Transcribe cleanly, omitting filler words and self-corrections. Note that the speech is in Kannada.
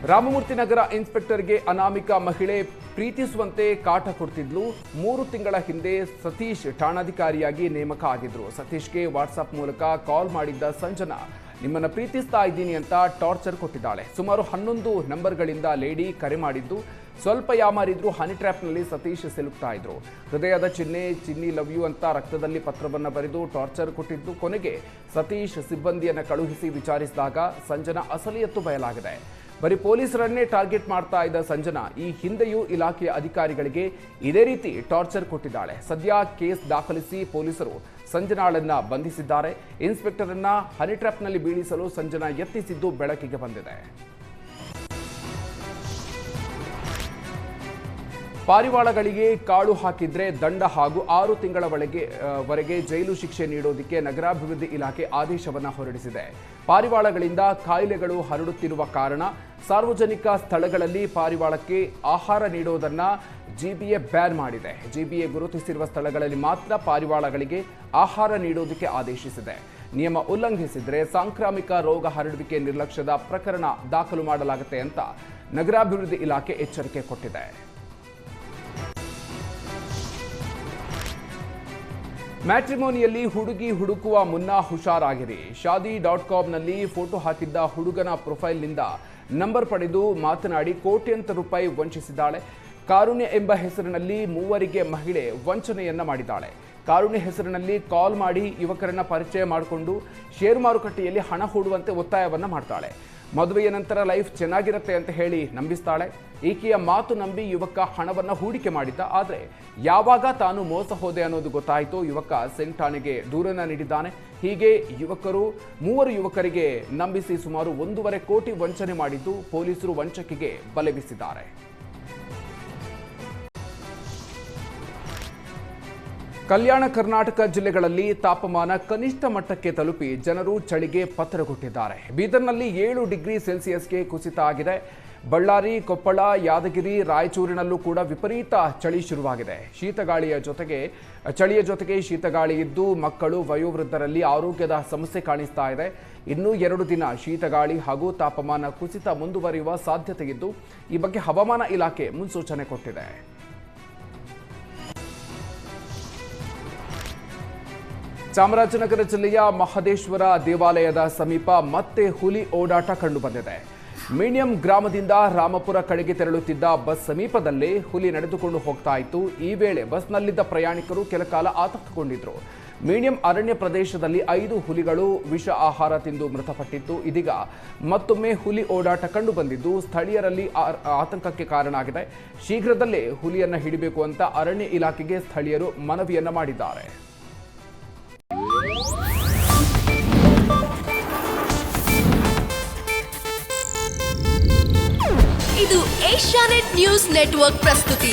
ರಾಮಮೂರ್ತಿ ನಗರ ಇನ್ಸ್ಪೆಕ್ಟರ್ಗೆ ಅನಾಮಿಕ ಮಹಿಳೆ ಪ್ರೀತಿಸುವಂತೆ ಕಾಟ ಕೊಡ್ತಿದ್ಲು. 3 ತಿಂಗಳ ಹಿಂದೆ ಸತೀಶ್ ಠಾಣಾಧಿಕಾರಿಯಾಗಿ ನೇಮಕ ಆಗಿದ್ರು. ಸತೀಶ್ಗೆ ವಾಟ್ಸಾಪ್ ಮೂಲಕ ಕಾಲ್ ಮಾಡಿದ್ದ ಸಂಜನಾ ನಿಮ್ಮನ್ನ ಪ್ರೀತಿಸ್ತಾ ಇದ್ದೀನಿ ಅಂತ ಟಾರ್ಚರ್ ಕೊಟ್ಟಿದ್ದಾಳೆ. ಸುಮಾರು 11 ನಂಬರ್ಗಳಿಂದ ಲೇಡಿ ಕರೆ ಮಾಡಿದ್ದು. ಸ್ವಲ್ಪ ಯಾಮಾರಿದ್ರು ಹನಿ ಟ್ರ್ಯಾಪ್ನಲ್ಲಿ ಸತೀಶ್ ಸಿಲುಕ್ತಾ ಇದ್ರು. ಹೃದಯದ ಚಿನ್ನಿ ಲವ್ ಯು ಅಂತ ರಕ್ತದಲ್ಲಿ ಪತ್ರವನ್ನು ಬರೆದು ಟಾರ್ಚರ್ ಕೊಟ್ಟಿದ್ದು. ಕೊನೆಗೆ ಸತೀಶ್ ಸಿಬ್ಬಂದಿಯನ್ನು ಕಳುಹಿಸಿ ವಿಚಾರಿಸಿದಾಗ ಸಂಜನಾ ಅಸಲಿಯತ್ತು ಬಯಲಾಗಿದೆ. ಬರೀ ಪೊಲೀಸರನ್ನೇ ಟಾರ್ಗೆಟ್ ಮಾಡ್ತಾ ಇದ್ದ ಸಂಜನಾ ಈ ಹಿಂದೆಯೂ ಇಲಾಖೆಯ ಅಧಿಕಾರಿಗಳಿಗೆ ಇದೇ ರೀತಿ ಟಾರ್ಚರ್ ಕೊಟ್ಟಿದ್ದಾಳೆ. ಸದ್ಯ ಕೇಸ್ ದಾಖಲಿಸಿ ಪೊಲೀಸರು ಸಂಜನಾಳನ್ನ ಬಂಧಿಸಿದ್ದಾರೆ. ಇನ್ಸ್ಪೆಕ್ಟರ್ ಅನ್ನ ಹನಿ ಟ್ರ್ಯಾಪ್ನಲ್ಲಿ ಬೀಳಿಸಲು ಸಂಜನಾ ಯತ್ನಿಸಿದ್ದು ಬೆಳಕಿಗೆ ಬಂದಿದೆ. ಪಾರಿವಾಳಗಳಿಗೆ ಕಾಳು ಹಾಕಿದ್ರೆ ದಂಡ ಹಾಗೂ 6 ತಿಂಗಳವರೆಗೆ ಜೈಲು ಶಿಕ್ಷೆ ನೀಡೋದಕ್ಕೆ ನಗರಾಭಿವೃದ್ಧಿ ಇಲಾಖೆ ಆದೇಶವನ್ನು ಹೊರಡಿಸಿದೆ. ಪಾರಿವಾಳಗಳಿಂದ ಕಾಯಿಲೆಗಳು ಹರಡುತ್ತಿರುವ ಕಾರಣ ಸಾರ್ವಜನಿಕ ಸ್ಥಳಗಳಲ್ಲಿ ಪಾರಿವಾಳಕ್ಕೆ ಆಹಾರ ನೀಡೋದನ್ನ ಜಿಬಿಎ ಬ್ಯಾನ್ ಮಾಡಿದೆ. ಜಿಬಿಎ ಗುರುತಿಸಿರುವ ಸ್ಥಳಗಳಲ್ಲಿ ಮಾತ್ರ ಪಾರಿವಾಳಗಳಿಗೆ ಆಹಾರ ನೀಡೋದಕ್ಕೆ ಆದೇಶಿಸಿದೆ. ನಿಯಮ ಉಲ್ಲಂಘಿಸಿದರೆ ಸಾಂಕ್ರಾಮಿಕ ರೋಗ ಹರಡುವಿಕೆ ನಿರ್ಲಕ್ಷ್ಯದ ಪ್ರಕರಣ ದಾಖಲು ಮಾಡಲಾಗುತ್ತೆ ಅಂತ ನಗರಾಭಿವೃದ್ಧಿ ಇಲಾಖೆ ಎಚ್ಚರಿಕೆ ಕೊಟ್ಟಿದೆ. ಮ್ಯಾಟ್ರಿಮೋನಿಯಲ್ಲಿ ಹುಡುಗಿ ಹುಡುಕುವ ಮುನ್ನ ಹುಷಾರಾಗಿರಿ. shaadi.comನಲ್ಲಿ ಫೋಟೋ ಹಾಕಿದ್ದ ಹುಡುಗನ ಪ್ರೊಫೈಲ್ನಿಂದ ನಂಬರ್ ಪಡೆದು ಮಾತನಾಡಿ ಕೋಟ್ಯಂತರ ರೂಪಾಯಿ ವಂಚಿಸಿದ್ದಾಳೆ. ಕಾರುಣ್ಯ ಎಂಬ ಹೆಸರಿನಲ್ಲಿ 3 ಮಹಿಳೆ ವಂಚನೆಯನ್ನ ಮಾಡಿದ್ದಾಳೆ. ಕಾರುಣ್ಯ ಹೆಸರಿನಲ್ಲಿ ಕಾಲ್ ಮಾಡಿ ಯುವಕರನ್ನ ಪರಿಚಯ ಮಾಡಿಕೊಂಡು ಷೇರು ಮಾರುಕಟ್ಟೆಯಲ್ಲಿ ಹಣ ಹೂಡುವಂತೆ ಒತ್ತಾಯವನ್ನ ಮಾಡ್ತಾಳೆ. ಮದುವೆಯ ನಂತರ ಲೈಫ್ ಚೆನ್ನಾಗಿರುತ್ತೆ ಅಂತ ಹೇಳಿ ನಂಬಿಸ್ತಾಳೆ. ಈಕೆಯ ಮಾತು ನಂಬಿ ಯುವಕ ಹಣವನ್ನು ಹೂಡಿಕೆ ಮಾಡಿದ್ದ. ಆದರೆ ಯಾವಾಗ ತಾನು ಮೋಸ ಹೋದೆ ಅನ್ನೋದು ಗೊತ್ತಾಯಿತು, ಯುವಕ ಸೆಂಟ್ ಠಾಣೆಗೆ ದೂರನ್ನ ನೀಡಿದ್ದಾನೆ. ಹೀಗೆ 3 ಯುವಕರಿಗೆ ನಂಬಿಸಿ ಸುಮಾರು 1.5 ಕೋಟಿ ವಂಚನೆ ಮಾಡಿದ್ದು ಪೊಲೀಸರು ವಂಚಕೆಗೆ ಬಲೆ ಬೀಸಿದ್ದಾರೆ. ಕಲ್ಯಾಣ ಕರ್ನಾಟಕ ಜಿಲ್ಲೆಗಳಲ್ಲಿ ತಾಪಮಾನ ಕನಿಷ್ಠ ಮಟ್ಟಕ್ಕೆ ತಲುಪಿ ಜನರು ಚಳಿಗೆ ಪತ್ತರಗೊಟ್ಟಿದ್ದಾರೆ. ಬೀದರ್ನಲ್ಲಿ 7 ಡಿಗ್ರಿ ಸೆಲ್ಸಿಯಸ್ಗೆ ಕುಸಿತ ಆಗಿದೆ. ಬಳ್ಳಾರಿ, ಕೊಪ್ಪಳ, ಯಾದಗಿರಿ, ರಾಯಚೂರಿನಲ್ಲೂ ಕೂಡ ವಿಪರೀತ ಚಳಿ ಶುರುವಾಗಿದೆ. ಚಳಿಯ ಜೊತೆಗೆ ಶೀತಗಾಳಿ ಇದ್ದು ಮಕ್ಕಳು, ವಯೋವೃದ್ಧರಲ್ಲಿ ಆರೋಗ್ಯದ ಸಮಸ್ಯೆ ಕಾಣಿಸ್ತಾ ಇದೆ. ಇನ್ನೂ 2 ದಿನ ಶೀತಗಾಳಿ ಹಾಗೂ ತಾಪಮಾನ ಕುಸಿತ ಮುಂದುವರಿಯುವ ಸಾಧ್ಯತೆ ಇದ್ದು ಈ ಬಗ್ಗೆ ಹವಾಮಾನ ಇಲಾಖೆ ಮುನ್ಸೂಚನೆ ಕೊಟ್ಟಿದೆ. ಚಾಮರಾಜನಗರ ಜಿಲ್ಲೆಯ ಮಹದೇಶ್ವರ ದೇವಾಲಯದ ಸಮೀಪ ಮತ್ತೆ ಹುಲಿ ಓಡಾಟ ಕಂಡುಬಂದಿದೆ. ಮೀಡಿಯಂ ಗ್ರಾಮದಿಂದ ರಾಮಪುರ ಕಡೆಗೆ ತೆರಳುತ್ತಿದ್ದ ಬಸ್ ಸಮೀಪದಲ್ಲೇ ಹುಲಿ ನಡೆದುಕೊಂಡು ಹೋಗ್ತಾ ಇತ್ತು. ಈ ವೇಳೆ ಬಸ್ನಲ್ಲಿದ್ದ ಪ್ರಯಾಣಿಕರು ಕೆಲಕಾಲ ಆತಂಕಗೊಂಡಿದ್ರು. ಮೀಡಿಯಂ ಅರಣ್ಯ ಪ್ರದೇಶದಲ್ಲಿ 5 ಹುಲಿಗಳು ವಿಷ ಆಹಾರ ತಿಂದು ಮೃತಪಟ್ಟಿತ್ತು. ಇದೀಗ ಮತ್ತೊಮ್ಮೆ ಹುಲಿ ಓಡಾಟ ಕಂಡುಬಂದಿದ್ದು ಸ್ಥಳೀಯರಲ್ಲಿ ಆತಂಕಕ್ಕೆ ಕಾರಣ ಆಗಿದೆ. ಶೀಘ್ರದಲ್ಲೇ ಹುಲಿಯನ್ನ ಹಿಡಿಬೇಕು ಅಂತ ಅರಣ್ಯ ಇಲಾಖೆಗೆ ಸ್ಥಳೀಯರು ಮನವಿಯನ್ನ ಮಾಡಿದ್ದಾರೆ. ಇದು ಏಷ್ಯಾನೆಟ್ ನ್ಯೂಸ್ ನೆಟ್ವರ್ಕ್ ಪ್ರಸ್ತುತಿ.